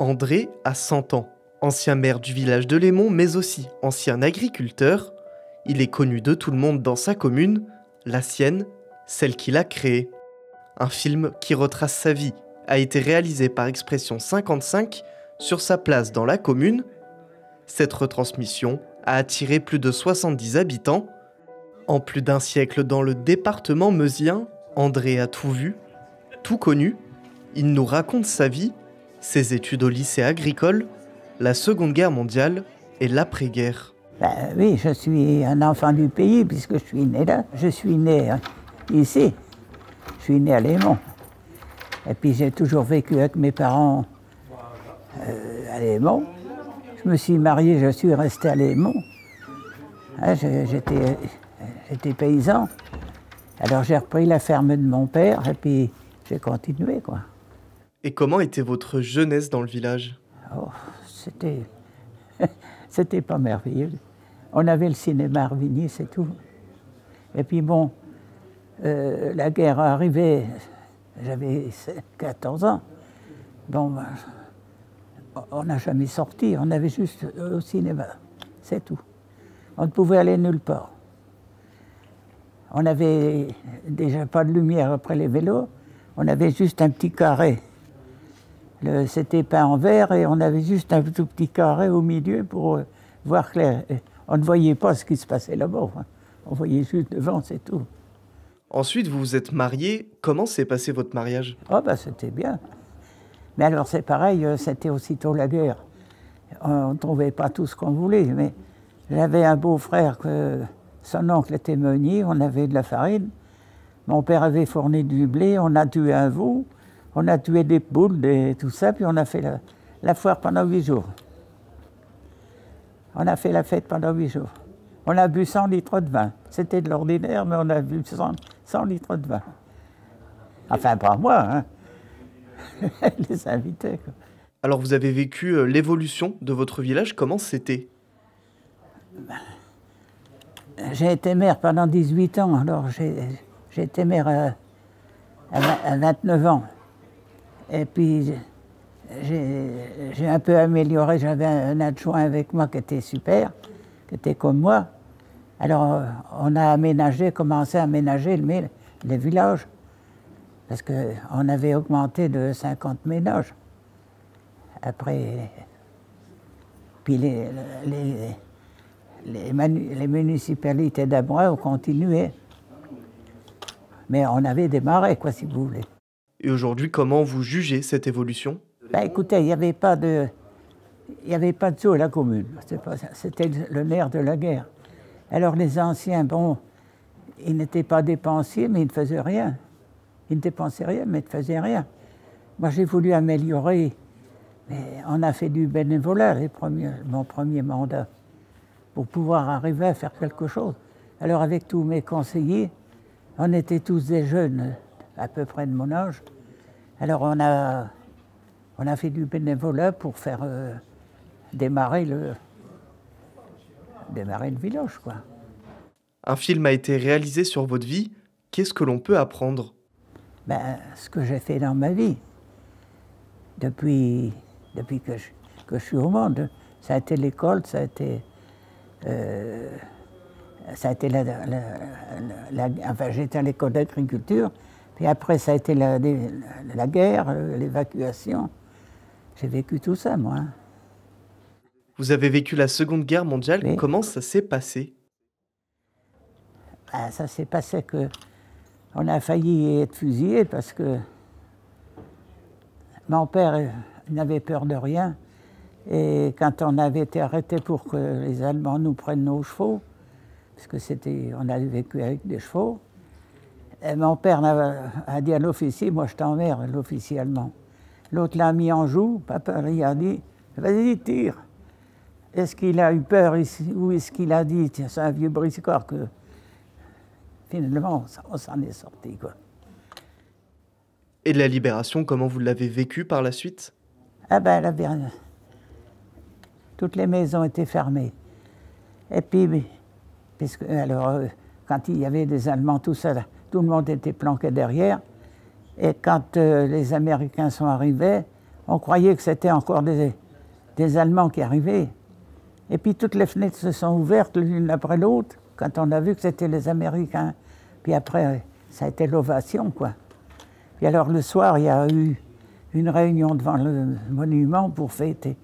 André a 100 ans, ancien maire du village de Lémont, mais aussi ancien agriculteur. Il est connu de tout le monde dans sa commune, la sienne, celle qu'il a créée. Un film qui retrace sa vie a été réalisé par Expression 55 sur sa place dans la commune. Cette retransmission a attiré plus de 70 habitants. En plus d'un siècle dans le département meusien, André a tout vu, tout connu. Il nous raconte sa vie, ses études au lycée agricole, la Seconde Guerre mondiale et l'après-guerre. Oui, je suis un enfant du pays puisque je suis né là. Je suis né ici. Je suis né à Lémont. Et puis j'ai toujours vécu avec mes parents à Lémont. Je me suis marié, je suis resté à Lémont. Hein, j'étais paysan. Alors j'ai repris la ferme de mon père et puis j'ai continué, quoi. Et comment était votre jeunesse dans le village? Oh, c'était pas merveilleux. On avait le cinéma Arvigny, c'est tout. Et puis bon, la guerre arrivait, j'avais 14 ans. Bon, on n'a jamais sorti, on avait juste au cinéma, c'est tout. On ne pouvait aller nulle part. On n'avait déjà pas de lumière après les vélos, on avait juste un petit carré. C'était peint en vert et on avait juste un tout petit carré au milieu pour voir clair. On ne voyait pas ce qui se passait là-bas, hein. On voyait juste devant, c'est tout. Ensuite, vous vous êtes marié. Comment s'est passé votre mariage? Oh, ben c'était bien. Mais alors c'est pareil, c'était aussitôt la guerre. On ne trouvait pas tout ce qu'on voulait, mais j'avais un beau-frère que son oncle était meunier, on avait de la farine. Mon père avait fourni du blé, on a tué un veau, on a tué des poules, tout ça, puis on a fait la foire pendant 8 jours. On a fait la fête pendant 8 jours. On a bu 100 litres de vin. C'était de l'ordinaire, mais on a bu 100 litres de vin. Enfin, pas moi, hein. Les invités, quoi. Alors vous avez vécu l'évolution de votre village, comment c'était? J'ai été maire pendant 18 ans, alors j'ai été maire à 29 ans. Et puis j'ai un peu amélioré, j'avais un adjoint avec moi qui était super, qui était comme moi. Alors on a commencé à aménager les villages, parce qu'on avait augmenté de 50 ménages. Après, puis les municipalités d'Abreu ont continué. Mais on avait démarré, quoi, si vous voulez. Et aujourd'hui, comment vous jugez cette évolution? Ben, écoutez, il n'y avait pas de sous à la commune. C'était le nerf de la guerre. Alors les anciens, bon, ils n'étaient pas dépensiers, mais ils ne faisaient rien. Ils ne dépensaient rien, mais ils ne faisaient rien. Moi, j'ai voulu améliorer. Mais on a fait du bénévolat, mon premier mandat, pour pouvoir arriver à faire quelque chose. Alors avec tous mes conseillers, on était tous des jeunes, à peu près de mon âge. Alors on a fait du bénévolat pour faire démarrer le village, quoi. Un film a été réalisé sur votre vie. Qu'est-ce que l'on peut apprendre? Ben, ce que j'ai fait dans ma vie, depuis que je suis au monde, ça a été l'école, ça a été enfin, j'étais à l'école d'agriculture, puis après ça a été la guerre, l'évacuation. J'ai vécu tout ça, moi. Vous avez vécu la Seconde Guerre mondiale, Oui. Comment ça s'est passé? Ben, ça s'est passé qu'on a failli être fusillé parce que mon père n'avait peur de rien. Et quand on avait été arrêté pour que les Allemands nous prennent nos chevaux, parce que on avait vécu avec des chevaux, et mon père a dit à l'officier, moi je t'emmerde, l'officier allemand. L'autre l'a mis en joue, papa lui a dit, vas-y, tire. Est-ce qu'il a eu peur ici, ou est-ce qu'il a dit, tiens, c'est un vieux briscard que finalement on s'en est sorti, quoi. Et la libération, comment vous l'avez vécue par la suite? Ah ben, toutes les maisons étaient fermées. Et puis, quand il y avait des Allemands, tout ça, tout le monde était planqué derrière. Et quand les Américains sont arrivés, On croyait que c'était encore des Allemands qui arrivaient. Et puis toutes les fenêtres se sont ouvertes l'une après l'autre quand on a vu que c'était les Américains. Puis après, ça a été l'ovation, quoi. Puis alors le soir, il y a eu une réunion devant le monument pour fêter.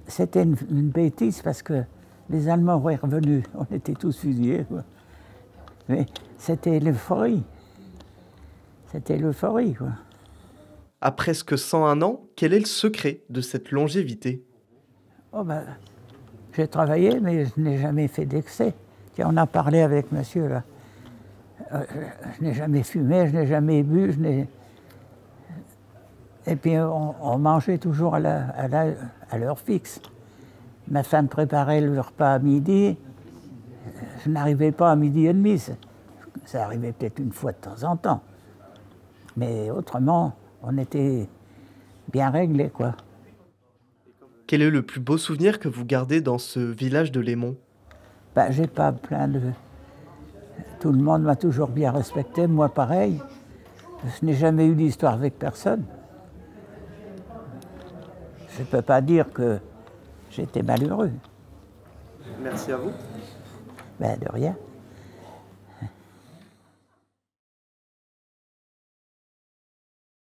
C'était une bêtise parce que les Allemands étaient revenus. On était tous fusillés, quoi. Mais c'était l'euphorie. C'était l'euphorie, quoi. À presque 101 ans, quel est le secret de cette longévité? Oh ben, j'ai travaillé, mais je n'ai jamais fait d'excès. Tiens, on a parlé avec monsieur, là. Je n'ai jamais fumé, je n'ai jamais bu, Et puis on mangeait toujours à l'heure fixe. Ma femme préparait le repas à midi. Je n'arrivais pas à midi et demi. Ça arrivait peut-être une fois de temps en temps. Mais autrement, on était bien réglés, quoi. Quel est le plus beau souvenir que vous gardez dans ce village de Lémont? Ben, j'ai pas plein de... Tout le monde m'a toujours bien respecté, moi pareil. Je n'ai jamais eu d'histoire avec personne. Je ne peux pas dire que j'étais malheureux. Merci à vous. Ben, de rien.